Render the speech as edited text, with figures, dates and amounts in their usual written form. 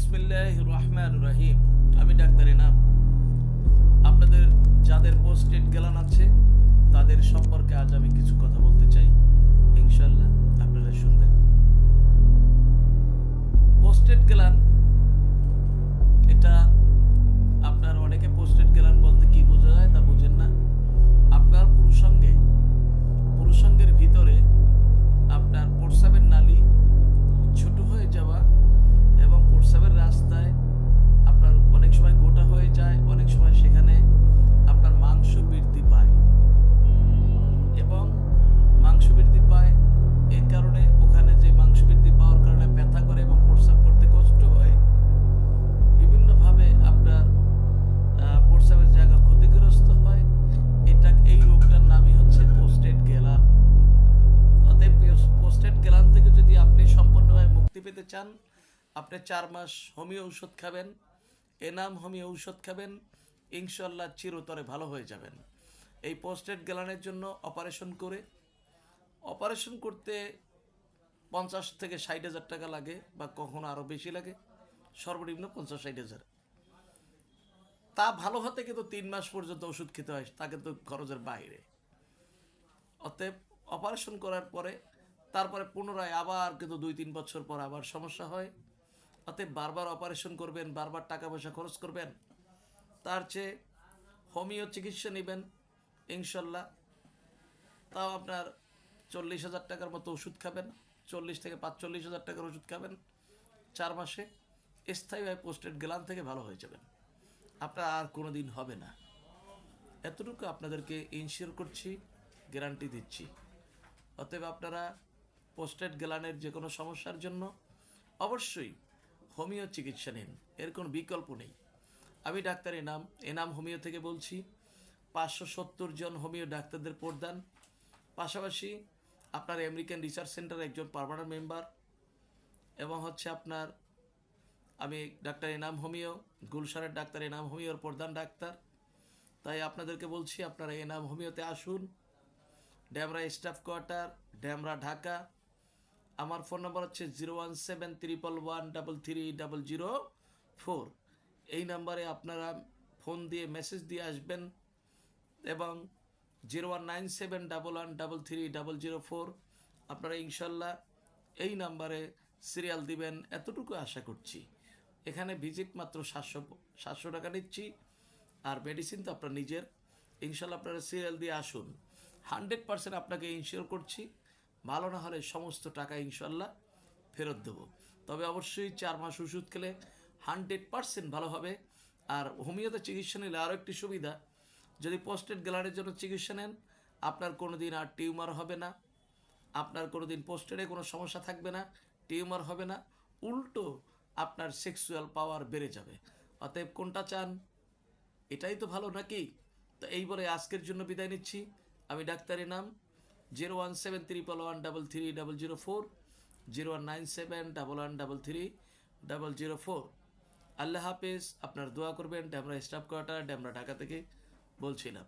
বিসমিল্লাহির রহমানির রহিম। আমি ডাক্তার এনাম। আপনাদের যাদের পোস্টেড গ্যালান আছে তাদের সম্পর্কে আজ আমি কিছু কথা বলতে চাই, ইনশাআল্লাহ আপনারা শুনবেন। পোস্টেড গ্যালান, এটা আপনার অনেকে পোস্টেড গ্যালান বলতে কি বোঝা যায় তা বুঝেন না। আপনার পুরুষাঙ্গের ভিতরে আপনার প্রস্রাবের নালী ছোট হয়ে যাওয়া এবং প্রস্রাবের রাস্তায় আপনার অনেক সময় গোটা হয়ে যায়, অনেক সময় সেখানে আপনার মাংস বৃদ্ধি পায় এবং মাংস বৃদ্ধি পায় এর কারণে ওখানে যে মাংস বৃদ্ধি পাওয়ার কারণে ব্যথা করে এবং প্রস্রাব করতে কষ্ট হয়। বিভিন্নভাবে আপনার প্রস্রাবের জায়গা ক্ষতিগ্রস্ত হয়। এই রোগটার নামই হচ্ছে পোস্টেড গ্যালান। অতএব পোস্টেড গ্যালান থেকে যদি আপনি সম্পূর্ণভাবে মুক্তি পেতে চান, আপনি 4 মাস হোমিও ঔষধ খাবেন, এনাম হোমিও ঔষধ খাবেন, ইনশাআল্লাহ চিরতরে ভালো হয়ে যাবেন। এই পোস্টেড গ্যালানের জন্য অপারেশন করতে 50 থেকে 60,000 টাকা লাগে, বা কখনো আরও বেশি লাগে, সর্বনিম্ন 50-60,000। তা ভালো হতে কিন্তু 3 মাস পর্যন্ত ওষুধ খেতে হয়, তা কিন্তু খরচের বাইরে। অতএব অপারেশন করার পরে তারপরে পুনরায় আবার কিন্তু 2-3 বছর পর আবার সমস্যা হয়। অতএব বারবার অপারেশন করবেন, বারবার টাকা পয়সা খরচ করবেন, তার চেয়ে হোমিও চিকিৎসা নেবেন, ইনশাল্লাহ তাও আপনার 40,000 টাকার মতো ওষুধ খাবেন, 40 থেকে 45,000 টাকার ওষুধ খাবেন, 4 মাসে স্থায়ীভাবে পোস্টেড গ্যালান থেকে ভালো হয়ে যাবেন। আপনার আর কোনো দিন হবে না, এতটুকু আপনাদেরকে ইনশিওর করছি, গ্যারান্টি দিচ্ছি। অতএব আপনারা পোস্টেড গ্যালানের যে কোনো সমস্যার জন্য অবশ্যই হোমিও চিকিৎসা নিন, এর কোনো বিকল্প নেই। আমি ডাক্তার এনাম হোমিও থেকে বলছি। 570 জন হোমিও ডাক্তারদের প্রদান, পাশাপাশি আপনার আমেরিকান রিসার্চ সেন্টার একজন পার্মানেন্ট মেম্বার, এবং হচ্ছে আপনার আমি ডাক্তার এনাম হোমিও, গুলশানের ডাক্তার এনাম হোমিওর প্রধান ডাক্তার। তাই আপনাদেরকে বলছি আপনারা এনাম হোমিওতে আসুন। Demra staff quarter, Demra, Dhaka. আমার ফোন নম্বর হচ্ছে 01711333004। এই নাম্বারে আপনারা ফোন দিয়ে মেসেজ দিয়ে আসবেন, এবং 0197111333004 আপনারা ইনশাল্লাহ এই সিরিয়াল দিবেন, এতটুকু আশা করছি। এখানে ভিজিট মাত্র 700 টাকা নিচ্ছি, আর মেডিসিন তো আপনার নিজের। ইনশাল্লাহ আপনারা সিরিয়াল দিয়ে আসুন, 100% আপনাকে ইনশিওর করছি ভালো না হলে সমস্ত টাকা ইনশাল্লাহ ফেরত দেবো। তবে অবশ্যই 4 মাস ওষুধ খেলে 100% ভালো হবে। আর হোমিওতে চিকিৎসা নিলে আরও একটি সুবিধা, যদি পোস্টেড গ্যালানের জন্য চিকিৎসা নেন, আপনার কোনো দিন আর টিউমার হবে না, আপনার কোনো দিন পোস্টেডে কোনো সমস্যা থাকবে না, টিউমার হবে না, উল্টো আপনার সেক্সুয়াল পাওয়ার বেড়ে যাবে। অতএব কোনটা চান? এটাই তো ভালো নাকি? তো এই বলে আজকের জন্য বিদায় নিচ্ছি। আমি ডাক্তার এনাম। 01711133004, 019711333004। আল্লাহ হাফেজ। আপনার দোয়া করবেন। ড্যামরা স্টাফ কোয়ার্টার, ড্যামরা, ঢাকা থেকে বলছিলাম।